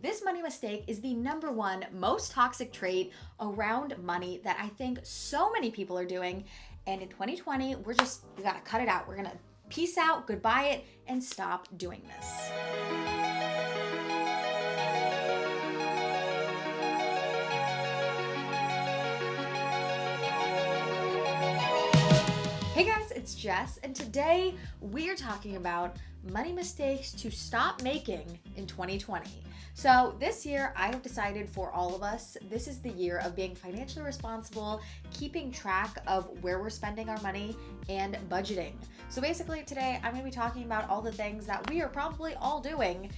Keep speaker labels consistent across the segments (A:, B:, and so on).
A: This money mistake is the number one most toxic trait around money that I think so many people are doing. And in 2020, we gotta cut it out. We're gonna peace out, goodbye it, and stop doing this. Hey guys, it's Jess, and today we're talking about money mistakes to stop making in 2020. So this year, I have decided for all of us, this is the year of being financially responsible, keeping track of where we're spending our money, and budgeting. So basically today, I'm gonna be talking about all the things that we are probably all doing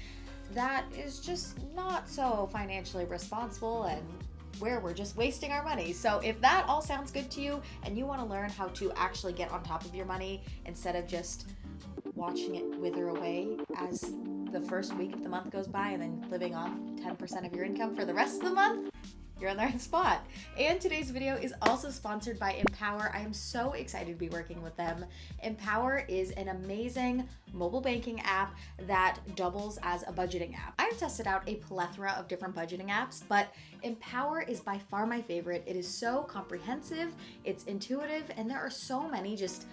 A: that is just not so financially responsible and where we're just wasting our money. So if that all sounds good to you and you want to learn how to actually get on top of your money instead of just watching it wither away as the first week of the month goes by and then living off 10% of your income for the rest of the month, you're in the right spot. And today's video is also sponsored by Empower. I am so excited to be working with them. Empower is an amazing mobile banking app that doubles as a budgeting app. I've tested out a plethora of different budgeting apps, but Empower is by far my favorite. It is so comprehensive, it's intuitive, and there are so many just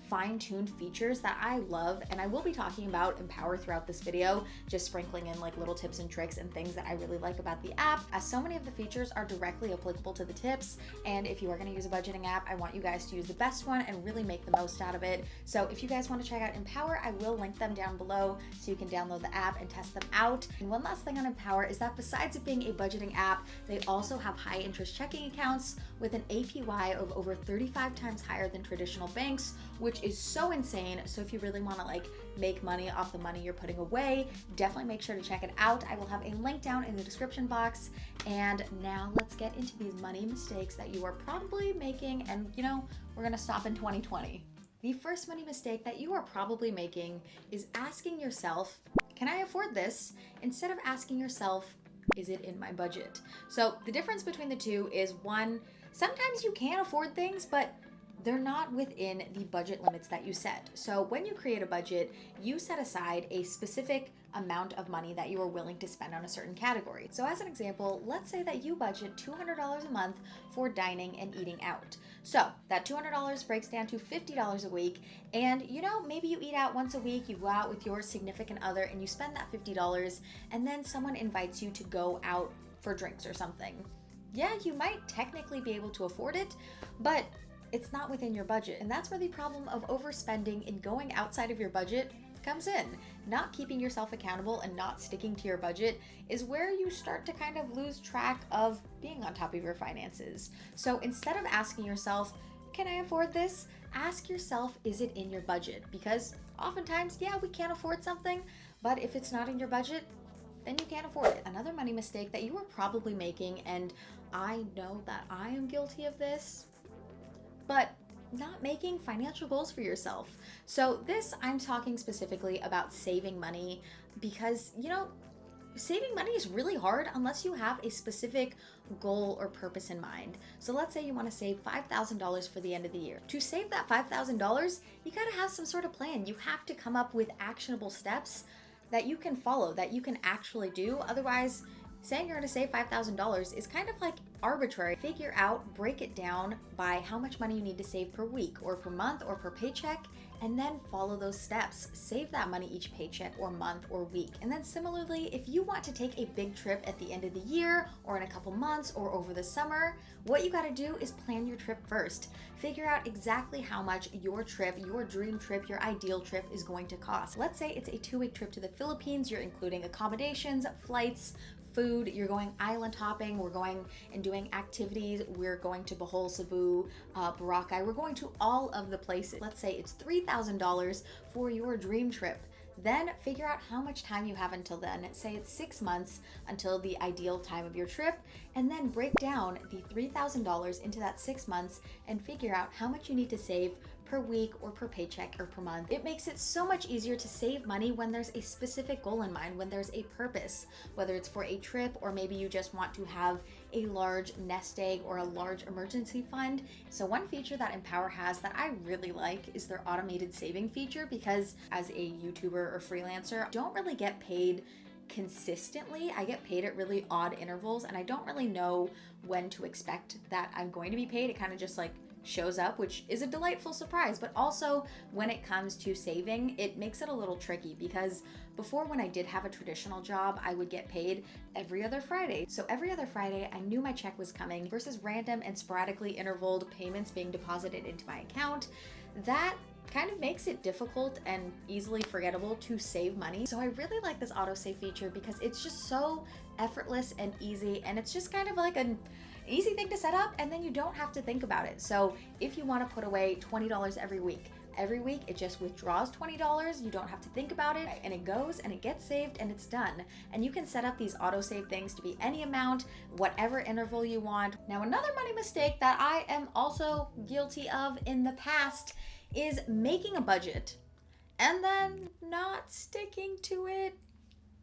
A: fine-tuned features that I love, and I will be talking about Empower throughout this video, just sprinkling in like little tips and tricks and things that I really like about the app, as so many of the features are directly applicable to the tips. And if you are going to use a budgeting app, I want you guys to use the best one and really make the most out of it. So if you guys want to check out Empower, I will link them down below so you can download the app and test them out. And one last thing on Empower is that besides it being a budgeting app, they also have high interest checking accounts with an APY of over 35 times higher than traditional banks, which is so insane. So if you really want to like make money off the money you're putting away, definitely make sure to check it out. I will have a link down in the description box. And now let's get into these money mistakes that you are probably making, and we're gonna stop in 2020. The first money mistake that you are probably making is asking yourself, can I afford this? Instead of asking yourself, is it in my budget? So the difference between the two is, one, sometimes you can afford things, but they're not within the budget limits that you set. So when you create a budget, you set aside a specific amount of money that you are willing to spend on a certain category. So as an example, let's say that you budget $200 a month for dining and eating out. So that $200 breaks down to $50 a week, and maybe you eat out once a week, you go out with your significant other and you spend that $50, and then someone invites you to go out for drinks or something. Yeah, you might technically be able to afford it, but it's not within your budget. And that's where the problem of overspending and going outside of your budget comes in. Not keeping yourself accountable and not sticking to your budget is where you start to kind of lose track of being on top of your finances. So instead of asking yourself, can I afford this? Ask yourself, is it in your budget? Because oftentimes, yeah, we can't afford something, but if it's not in your budget, then you can't afford it. Another money mistake that you are probably making, and I know that I am guilty of this, but not making financial goals for yourself. So this, I'm talking specifically about saving money, because saving money is really hard unless you have a specific goal or purpose in mind. So let's say you want to save $5,000 for the end of the year. To save that $5,000, you gotta have some sort of plan. You have to come up with actionable steps that you can follow, that you can actually do. Otherwise, saying you're going to save $5,000 is kind of like arbitrary. Figure out, break it down by how much money you need to save per week or per month or per paycheck, and then follow those steps. Save that money each paycheck or month or week. And then similarly, if you want to take a big trip at the end of the year or in a couple months or over the summer, what you got to do is plan your trip first. Figure out exactly how much your trip, your dream trip, your ideal trip is going to cost. Let's say it's a 2-week trip to the Philippines. You're including accommodations, flights, food, you're going island hopping, we're going and doing activities, we're going to Bohol, Cebu, Boracay, we're going to all of the places. Let's say it's $3,000 for your dream trip. Then figure out how much time you have until then. Say it's 6 months until the ideal time of your trip, and then break down the $3,000 into that 6 months and figure out how much you need to save per week or per paycheck or per month. It makes it so much easier to save money when there's a specific goal in mind, when there's a purpose, whether it's for a trip or maybe you just want to have a large nest egg or a large emergency fund. So one feature that Empower has that I really like is their automated saving feature, because as a YouTuber or freelancer, I don't really get paid consistently. I get paid at really odd intervals, and I don't really know when to expect that I'm going to be paid. It kind of just like shows up, which is a delightful surprise. But also when it comes to saving, it makes it a little tricky, because before, when I did have a traditional job, I would get paid every other Friday. So every other Friday, I knew my check was coming, versus random and sporadically intervaled payments being deposited into my account. That kind of makes it difficult and easily forgettable to save money. So I really like this autosave feature because it's just so effortless and easy, and it's just kind of like an easy thing to set up, and then you don't have to think about it. So if you want to put away $20 every week it just withdraws $20. You don't have to think about it, and it goes and it gets saved and it's done. And you can set up these autosave things to be any amount, whatever interval you want. Now, another money mistake that I am also guilty of in the past is making a budget and then not sticking to it.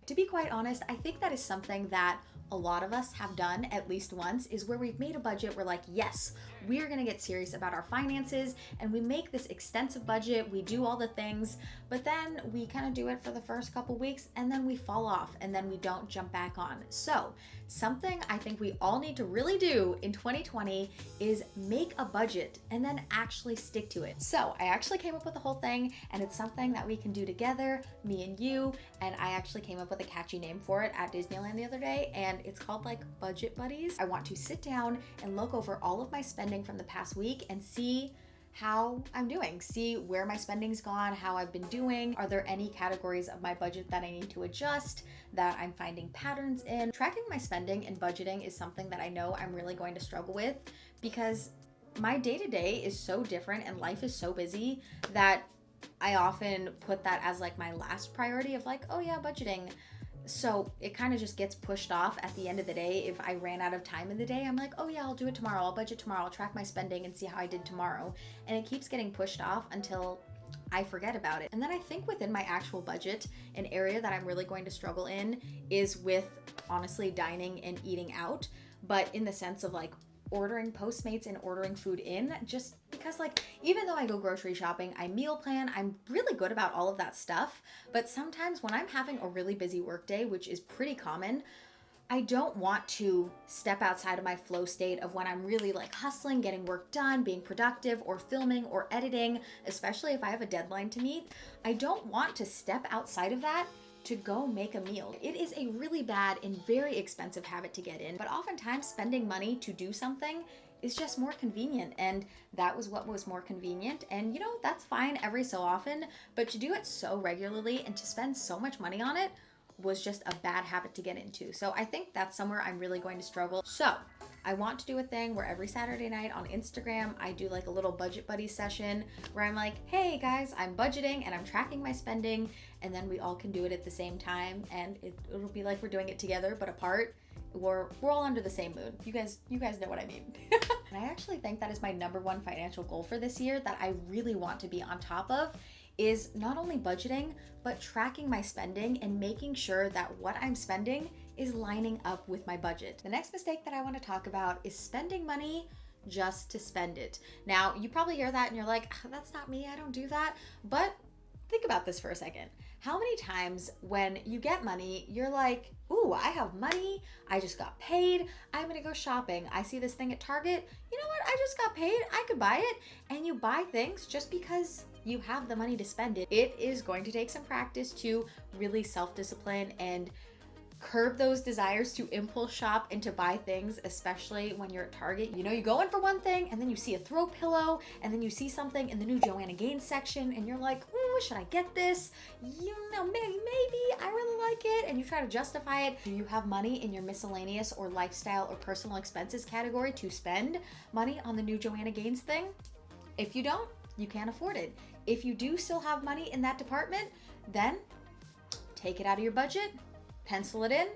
A: To be quite honest, I think that is something that a lot of us have done at least once, is where we've made a budget. We're like, yes, we're gonna get serious about our finances, and we make this extensive budget, we do all the things, but then we kind of do it for the first couple weeks and then we fall off and then we don't jump back on. So something I think we all need to really do in 2020 is make a budget and then actually stick to it. So I actually came up with the whole thing, and it's something that we can do together, me and you, and I actually came up with a catchy name for it at Disneyland the other day, and it's called like Budget Buddies. I want to sit down and look over all of my spending from the past week and see how I'm doing, see where my spending's gone, how I've been doing. Are there any categories of my budget that I need to adjust, that I'm finding patterns in? Tracking my spending and budgeting is something that I know I'm really going to struggle with, because my day-to-day is so different and life is so busy that I often put that as like my last priority of like, oh yeah, budgeting. So it kind of just gets pushed off at the end of the day. If I ran out of time in the day, I'm like, oh yeah, I'll do it tomorrow. I'll budget tomorrow. I'll track my spending and see how I did tomorrow. And it keeps getting pushed off until I forget about it. And then I think within my actual budget, an area that I'm really going to struggle in is with honestly dining and eating out, but in the sense of like ordering Postmates and ordering food in, just because like, even though I go grocery shopping, I meal plan, I'm really good about all of that stuff. But sometimes when I'm having a really busy work day, which is pretty common, I don't want to step outside of my flow state of when I'm really like hustling, getting work done, being productive, or filming or editing, especially if I have a deadline to meet. I don't want to step outside of that to go make a meal. It is a really bad and very expensive habit to get in, but oftentimes spending money to do something is just more convenient, and that was what was more convenient. And you know, that's fine every so often, but to do it so regularly and to spend so much money on it was just a bad habit to get into. So I think that's somewhere I'm really going to struggle. So I want to do a thing where every Saturday night on Instagram, I do like a little budget buddy session where I'm like, hey guys, I'm budgeting and I'm tracking my spending, and then we all can do it at the same time, and it'll be like we're doing it together but apart. We're all under the same moon. You guys know what I mean. And I actually think that is my number one financial goal for this year that I really want to be on top of, is not only budgeting, but tracking my spending and making sure that what I'm spending is lining up with my budget. The next mistake that I want to talk about is spending money just to spend it. Now, you probably hear that and you're like, oh, that's not me, I don't do that. But think about this for a second. How many times when you get money, you're like, ooh, I have money, I just got paid, I'm gonna go shopping. I see this thing at Target, you know what, I just got paid, I could buy it. And you buy things just because you have the money to spend it. It is going to take some practice to really self-discipline and curb those desires to impulse shop and to buy things, especially when you're at Target. You know, you go in for one thing and then you see a throw pillow and then you see something in the new Joanna Gaines section and you're like, ooh, should I get this? You know, maybe I really like it, and you try to justify it. Do you have money in your miscellaneous or lifestyle or personal expenses category to spend money on the new Joanna Gaines thing? If you don't, you can't afford it. If you do still have money in that department, then take it out of your budget, pencil it in,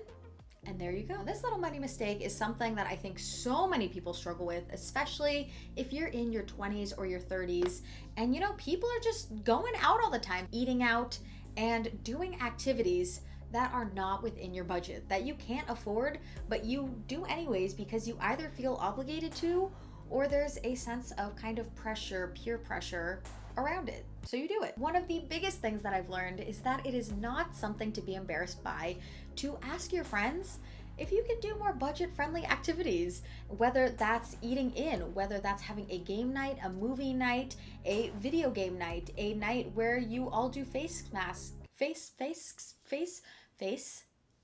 A: and there you go. This little money mistake is something that I think so many people struggle with, especially if you're in your 20s or your 30s, and you know, people are just going out all the time, eating out and doing activities that are not within your budget, that you can't afford, but you do anyways because you either feel obligated to, or there's a sense of kind of pressure, peer pressure, around it. So you do it. One of the biggest things that I've learned is that it is not something to be embarrassed by to ask your friends if you can do more budget-friendly activities, whether that's eating in, whether that's having a game night, a movie night, a video game night, a night where you all do face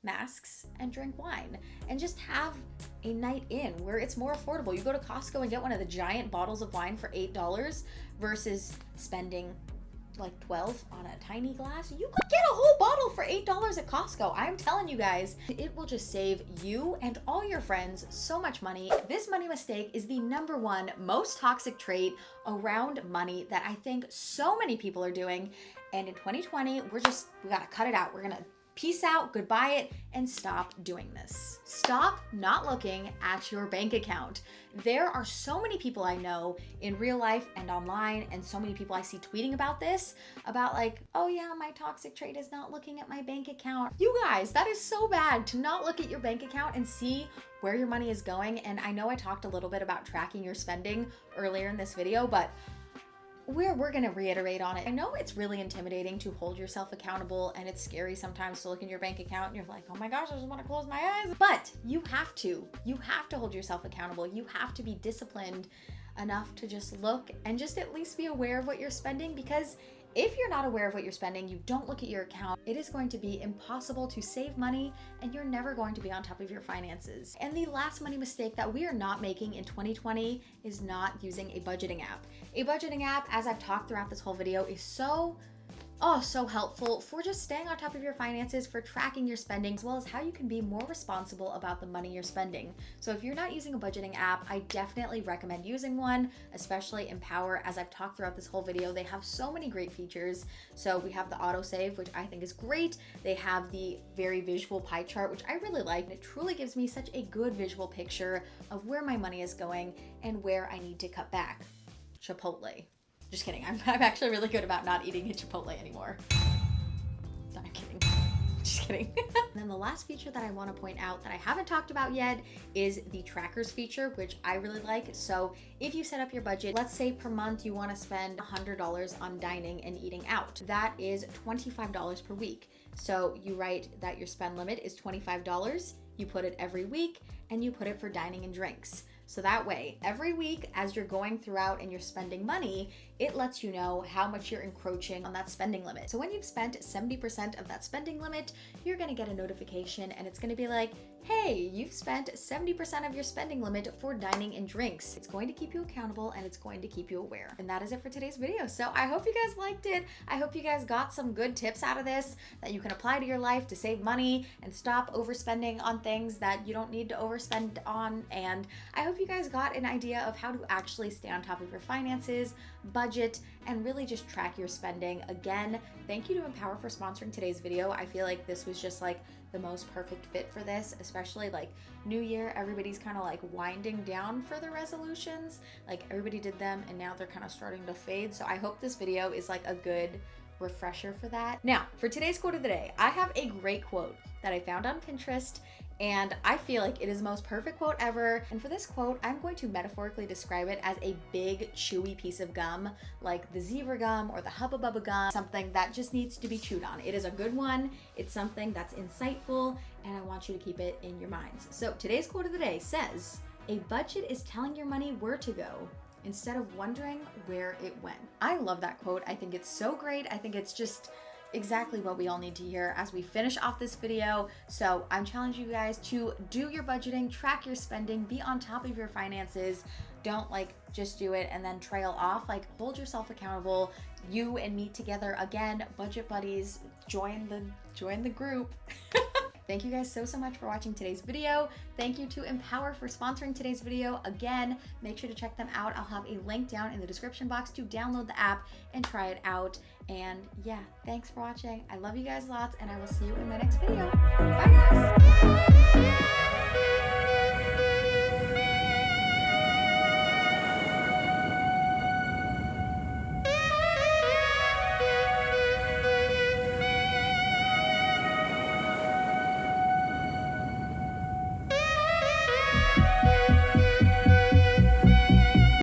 A: masks and drink wine, and just have a night in where it's more affordable. You go to Costco and get one of the giant bottles of wine for $8 versus spending like 12 on a tiny glass. You could get a whole bottle for $8 at Costco. I'm telling you guys, it will just save you and all your friends so much money. This money mistake is the #1 most toxic trait around money that I think so many people are doing. And in 2020, we gotta cut it out. We're gonna peace out, goodbye it, and stop doing this. Stop not looking at your bank account. There are so many people I know in real life and online, and so many people I see tweeting about this, about like, oh yeah, my toxic trait is not looking at my bank account. You guys, that is so bad to not look at your bank account and see where your money is going. And I know I talked a little bit about tracking your spending earlier in this video, but we're gonna reiterate on it. I know it's really intimidating to hold yourself accountable, and it's scary sometimes to look in your bank account and you're like, oh my gosh, I just wanna close my eyes. But you have to hold yourself accountable. You have to be disciplined enough to just look and just at least be aware of what you're spending, because if you're not aware of what you're spending, you don't look at your account, it is going to be impossible to save money, and you're never going to be on top of your finances. And the last money mistake that we are not making in 2020 is not using a budgeting app. A budgeting app, as I've talked throughout this whole video, is so helpful for just staying on top of your finances, for tracking your spending, as well as how you can be more responsible about the money you're spending. So if you're not using a budgeting app, I definitely recommend using one, especially Empower. As I've talked throughout this whole video, they have so many great features. So we have the autosave, which I think is great. They have the very visual pie chart, which I really like. It truly gives me such a good visual picture of where my money is going and where I need to cut back. Chipotle. Just kidding. I'm actually really good about not eating at Chipotle anymore. No, I'm kidding. Just kidding. And then the last feature that I want to point out that I haven't talked about yet is the trackers feature, which I really like. So if you set up your budget, let's say per month you want to spend $100 on dining and eating out. That is $25 per week. So you write that your spend limit is $25. You put it every week, and you put it for dining and drinks. So that way, every week as you're going throughout and you're spending money, it lets you know how much you're encroaching on that spending limit. So when you've spent 70% of that spending limit, you're gonna get a notification, and it's gonna be like, hey, you've spent 70% of your spending limit for dining and drinks. It's going to keep you accountable, and it's going to keep you aware. And that is it for today's video. So I hope you guys liked it. I hope you guys got some good tips out of this that you can apply to your life to save money and stop overspending on things that you don't need to overspend on. And I hope you guys got an idea of how to actually stay on top of your finances, budget, and really just track your spending. Again, thank you to Empower for sponsoring today's video. I feel like this was just like the most perfect fit for this, especially like New Year. Everybody's kind of like winding down for the resolutions. Like everybody did them and now they're kind of starting to fade. So I hope this video is like a good refresher for that. Now, for today's quote of the day, I have a great quote that I found on Pinterest, and I feel like it is the most perfect quote ever. And for this quote, I'm going to metaphorically describe it as a big chewy piece of gum, like the zebra gum or the Hubba Bubba gum, something that just needs to be chewed on. It is a good one. It's something that's insightful, and I want you to keep it in your minds. So today's quote of the day says, "A budget is telling your money where to go instead of wondering where it went." I love that quote. I think it's so great. I think it's just exactly what we all need to hear as we finish off this video. So I'm challenging you guys to do your budgeting, track your spending, be on top of your finances. Don't like just do it and then trail off. Like hold yourself accountable. You and me together again, budget buddies. Join the group. Thank you guys so much for watching today's video. Thank you to Empower for sponsoring today's video. Again, make sure to check them out. I'll have a link down in the description box to download the app and try it out. And yeah, thanks for watching. I love you guys lots, and I will see you in my next video. Bye guys.